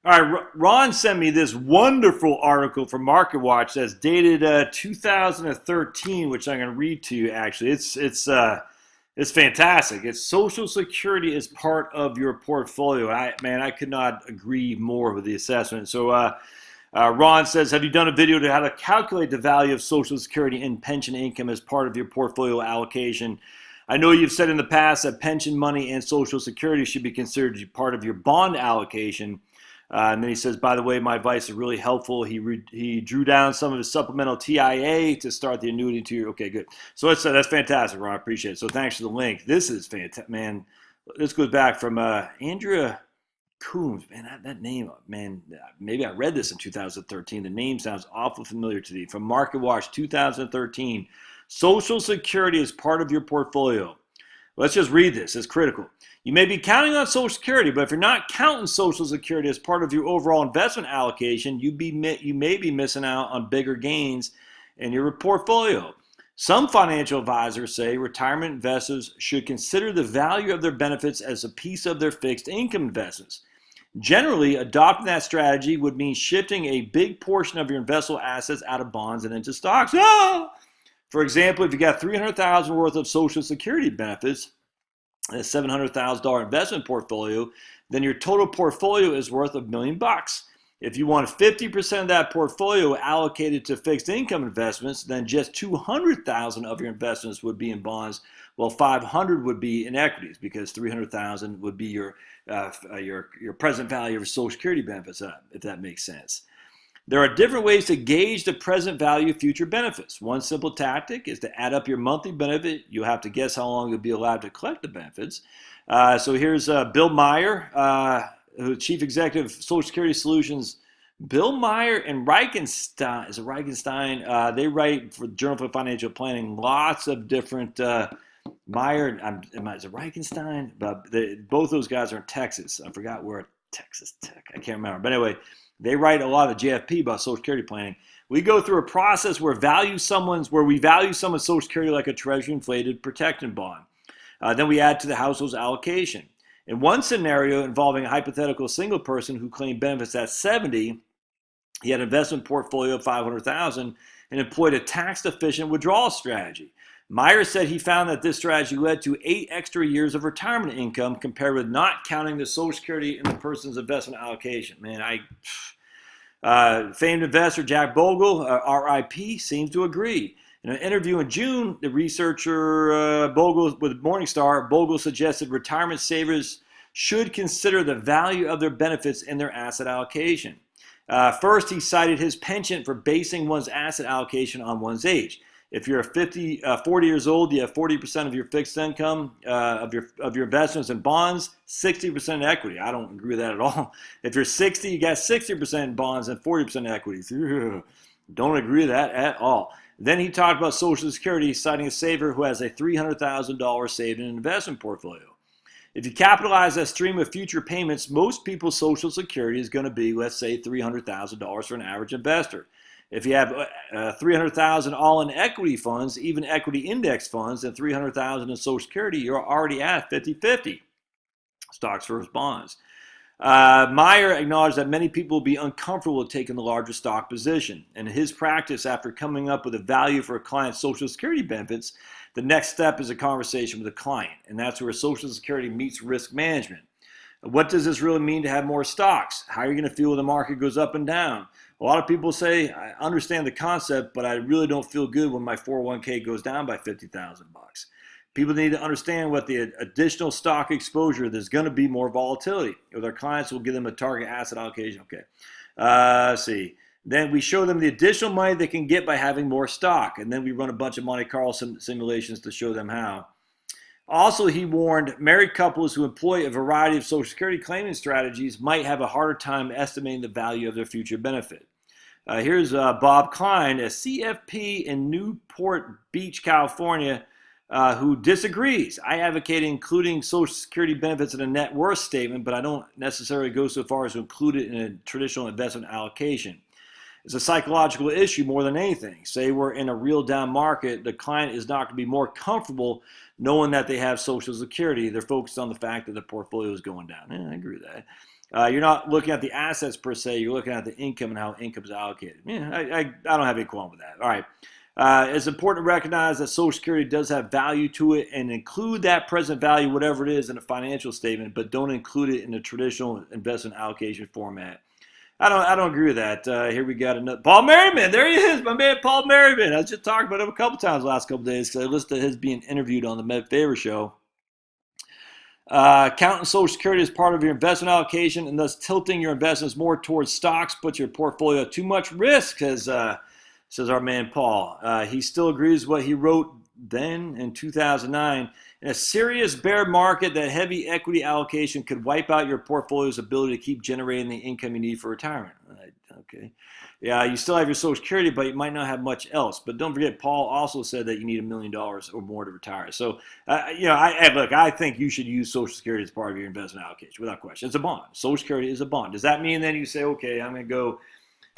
All right, Ron sent me this wonderful article from MarketWatch that's dated 2013, which I'm going to read to you. Actually, it's fantastic. It's Social Security is part of your portfolio. I could not agree more with the assessment. Ron says, have you done a video to how to calculate the value of Social Security and pension income as part of your portfolio allocation? I know you've said in the past that pension money and Social Security should be considered part of your bond allocation. And then he says, by the way, my advice is really helpful. He drew down some of his supplemental TIA to start the annuity to you. Okay, good. So that's fantastic, Ron. I appreciate it. So thanks for the link. This is fantastic, man. This goes back from Andrea Coombs. Man, that name, man, maybe I read this in 2013. The name sounds awful familiar to me. From MarketWatch 2013. Social Security is part of your portfolio. Let's just read this. It's critical. You may be counting on Social Security, but if you're not counting Social Security as part of your overall investment allocation, you may be missing out on bigger gains in your portfolio. Some financial advisors say retirement investors should consider the value of their benefits as a piece of their fixed income investments. Generally, adopting that strategy would mean shifting a big portion of your investable assets out of bonds and into stocks. For example, if you got $300,000 worth of Social Security benefits, a $700,000 investment portfolio, then your total portfolio is worth $1 million. If you want 50% of that portfolio allocated to fixed income investments, then just $200,000 of your investments would be in bonds, while $500,000 would be in equities, because $300,000 would be your present value of Social Security benefits, if that makes sense. There are different ways to gauge the present value of future benefits. One simple tactic is to add up your monthly benefit. You'll have to guess how long you'll be allowed to collect the benefits. So here's Bill Meyer, Chief Executive of Social Security Solutions. Bill Meyer and Reichenstein, they write for the Journal for Financial Planning lots of different, Meyer, is it Reichenstein? But both those guys are in Texas. I forgot where, Texas Tech, I can't remember. But anyway, they write a lot of JFP about Social Security planning. We go through a process where we value someone's Social Security like a Treasury inflated protection bond. Then we add to the household's allocation. In one scenario involving a hypothetical single person who claimed benefits at 70, he had an investment portfolio of $500,000 and employed a tax-efficient withdrawal strategy. Meyer said he found that this strategy led to 8 extra years of retirement income compared with not counting the Social Security in the person's investment allocation. Man, famed investor Jack Bogle, RIP, seems to agree. In an interview in June, the researcher Bogle with Morningstar, Bogle suggested retirement savers should consider the value of their benefits in their asset allocation. First, he cited his penchant for basing one's asset allocation on one's age. If you're 40 years old, you have 40% of your fixed income, of your investments in bonds, 60% in equity. I don't agree with that at all. If you're 60, you got 60% in bonds and 40% in equities. Don't agree with that at all. Then he talked about Social Security, citing a saver who has a $300,000 saved in an investment portfolio. If you capitalize that stream of future payments, most people's Social Security is going to be, let's say, $300,000 for an average investor. If you have $300,000 all in equity funds, even equity index funds, and $300,000 in Social Security, you're already at 50-50, stocks versus bonds. Meyer acknowledged that many people will be uncomfortable with taking the larger stock position. In his practice, after coming up with a value for a client's Social Security benefits, the next step is a conversation with the client, and that's where Social Security meets risk management. What does this really mean to have more stocks? How are you going to feel when the market goes up and down? A lot of people say, I understand the concept, but I really don't feel good when my 401k goes down by $50,000. People need to understand what the additional stock exposure, there's going to be more volatility. With our clients, we'll give them a target asset allocation. Okay. Let's see. Then we show them the additional money they can get by having more stock. And then we run a bunch of Monte Carlo simulations to show them how. Also, he warned married couples who employ a variety of Social Security claiming strategies might have a harder time estimating the value of their future benefit. Here's Bob Klein, a CFP in Newport Beach, California, who disagrees. I advocate including Social Security benefits in a net worth statement, but I don't necessarily go so far as to include it in a traditional investment allocation. It's a psychological issue more than anything. Say we're in a real down market, the client is not going to be more comfortable knowing that they have Social Security. They're focused on the fact that the portfolio is going down. I agree with that. You're not looking at the assets per se. You're looking at the income and how income is allocated. Yeah, I don't have any qualm with that. All right. It's important to recognize that Social Security does have value to it, and include that present value, whatever it is, in a financial statement, but don't include it in the traditional investment allocation format. I don't agree with that. Here we got another Paul Merriman. There he is, my man Paul Merriman. I was just talking about him a couple times the last couple days because I listened to his being interviewed on the Med Favor show. Counting Social Security as part of your investment allocation and thus tilting your investments more towards stocks puts your portfolio at too much risk, says our man Paul. He still agrees with what he wrote then in 2009. In a serious bear market, that heavy equity allocation could wipe out your portfolio's ability to keep generating the income you need for retirement. Okay. Yeah, you still have your Social Security, but you might not have much else. But don't forget, Paul also said that you need $1 million or more to retire. So, I think you should use Social Security as part of your investment allocation without question. It's a bond. Social Security is a bond. Does that mean then you say, okay, I'm going to go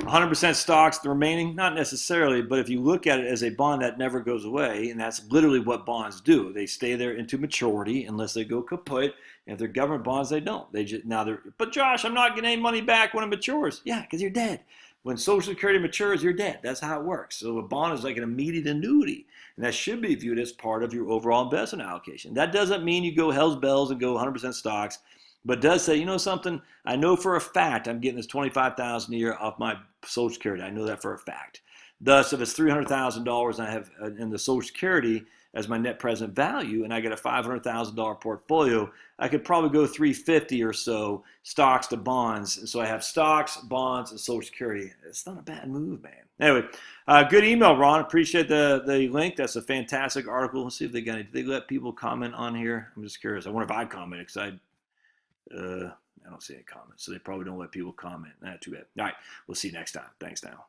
100% stocks, the remaining? Not necessarily, but if you look at it as a bond that never goes away, and that's literally what bonds do. They stay there into maturity unless they go kaput. And if they're government bonds, they don't. But Josh, I'm not getting any money back when it matures. Yeah, because you're dead. When Social Security matures, you're dead. That's how it works. So a bond is like an immediate annuity, and that should be viewed as part of your overall investment allocation. That doesn't mean you go hell's bells and go 100% stocks, but does say, you know something, I know for a fact I'm getting this $25,000 a year off my Social Security. I know that for a fact. Thus, if it's $300,000 and I have in the Social Security as my net present value, and I get a $500,000 portfolio, I could probably go 350 or so stocks to bonds. So I have stocks, bonds, and Social Security. It's not a bad move, man. Anyway, good email, Ron. Appreciate the link. That's a fantastic article. Let's see if do they let people comment on here? I'm just curious. I wonder if I commented because I don't see any comments. So they probably don't let people comment. Not too bad. All right. We'll see you next time. Thanks now.